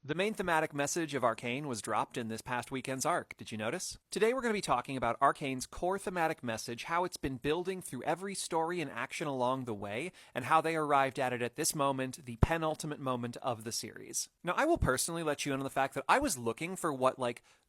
The main thematic message of Arcane was dropped in this past weekend's arc, did you notice? Today we're going to be talking about Arcane's core thematic message, how it's been building through every story and action along the way, and how they arrived at it at this moment, the penultimate moment of the series. Now, I will personally let you in on the fact that I was looking for what,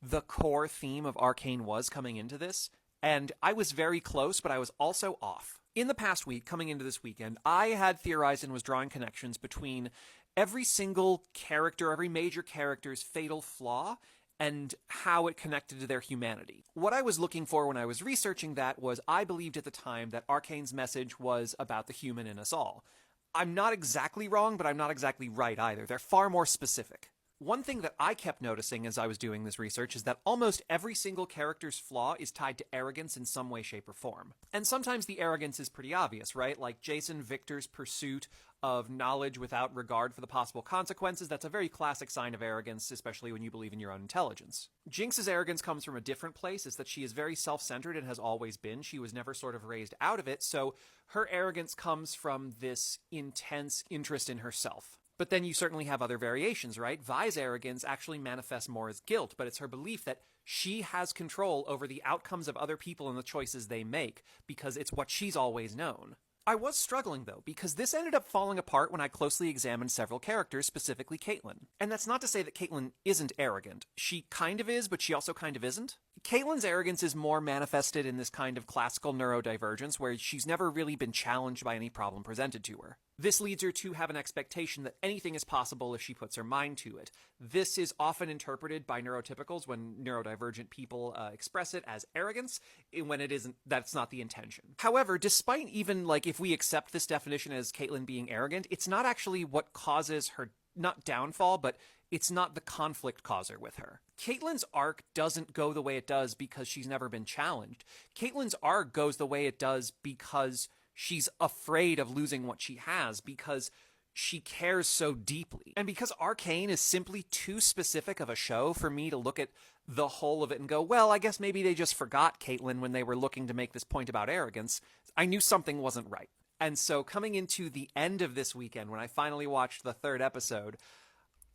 the core theme of Arcane was coming into this, and I was very close, but I was also off. In the past week, coming into this weekend, I had theorized and was drawing connections between every single character, every major character's fatal flaw, and how it connected to their humanity. What I was looking for when I was researching that was I believed at the time that Arcane's message was about the human in us all. I'm not exactly wrong, but I'm not exactly right either. They're far more specific. One thing that I kept noticing as I was doing this research is that almost every single character's flaw is tied to arrogance in some way, shape, or form. And sometimes the arrogance is pretty obvious, right? Like Jason Victor's pursuit of knowledge without regard for the possible consequences. That's a very classic sign of arrogance, especially when you believe in your own intelligence. Jinx's arrogance comes from a different place. It's that she is very self-centered and has always been. She was never sort of raised out of it, so her arrogance comes from this intense interest in herself. But then you certainly have other variations, right? Vi's arrogance actually manifests more as guilt, but it's her belief that she has control over the outcomes of other people and the choices they make, because it's what she's always known. I was struggling, though, because this ended up falling apart when I closely examined several characters, specifically Caitlyn. And that's not to say that Caitlyn isn't arrogant. She kind of is, but she also kind of isn't. Caitlyn's arrogance is more manifested in this kind of classical neurodivergence where she's never really been challenged by any problem presented to her. This leads her to have an expectation that anything is possible if she puts her mind to it. This is often interpreted by neurotypicals when neurodivergent people express it as arrogance, when it isn't, that's not the intention. However, despite even if we accept this definition as Caitlyn being arrogant, it's not actually what causes her, not downfall, but it's not the conflict causer with her. Caitlyn's arc doesn't go the way it does because she's never been challenged. Caitlyn's arc goes the way it does because she's afraid of losing what she has, because she cares so deeply. And because Arcane is simply too specific of a show for me to look at the whole of it and go, well, I guess maybe they just forgot Caitlyn when they were looking to make this point about arrogance, I knew something wasn't right. And so coming into the end of this weekend, when I finally watched the third episode,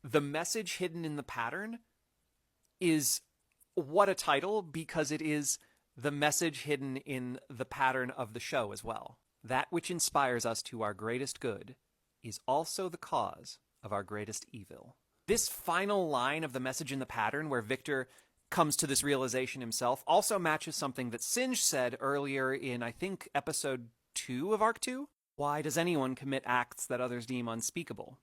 the message hidden in the pattern is what a title, because it is the message hidden in the pattern of the show as well. That which inspires us to our greatest good is also the cause of our greatest evil. This final line of the message in the pattern, where Victor comes to this realization himself, also matches something that Singe said earlier in, I think, episode 2 of Arc 2. Why does anyone commit acts that others deem unspeakable?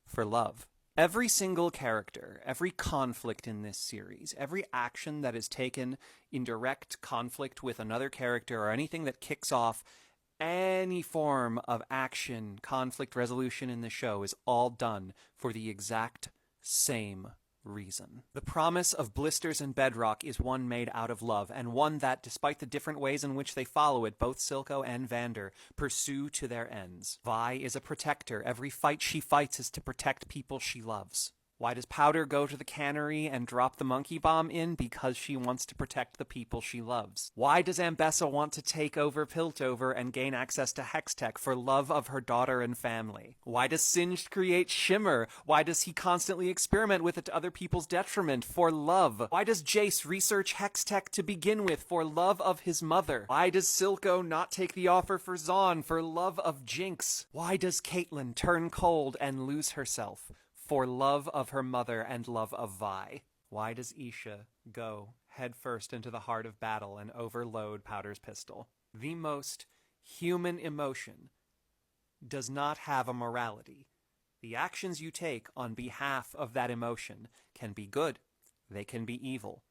For love. Every single character, every conflict in this series, every action that is taken in direct conflict with another character, or anything that kicks off any form of action, conflict resolution in the show, is all done for the exact same reason. The promise of blisters and bedrock is one made out of love, and one that, despite the different ways in which they follow it, both Silco and Vander pursue to their ends. Vi is a protector. Every fight she fights is to protect people she loves. Why does Powder go to the cannery and drop the monkey bomb in? Because she wants to protect the people she loves. Why does Ambessa want to take over Piltover and gain access to Hextech? For love of her daughter and family. Why does Singed create Shimmer? Why does he constantly experiment with it to other people's detriment? For love. Why does Jace research Hextech to begin with? For love of his mother. Why does Silco not take the offer for Zaun? For love of Jinx. Why does Caitlyn turn cold and lose herself? For love of her mother and love of Vi. Why does Isha go headfirst into the heart of battle and overload Powder's pistol? The most human emotion does not have a morality. The actions you take on behalf of that emotion can be good. They can be evil.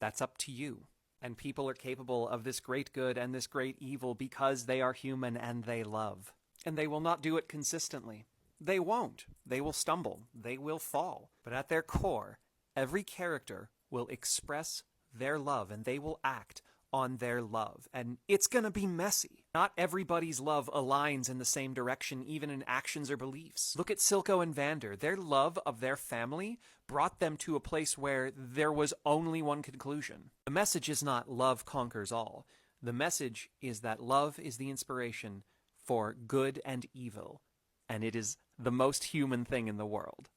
That's up to you. And people are capable of this great good and this great evil because they are human and they love. And they will not do it consistently. They won't. They will stumble. They will fall. But at their core, every character will express their love, and they will act on their love. And it's going to be messy. Not everybody's love aligns in the same direction, even in actions or beliefs. Look at Silco and Vander. Their love of their family brought them to a place where there was only one conclusion. The message is not love conquers all. The message is that love is the inspiration for good and evil. And it is the most human thing in the world.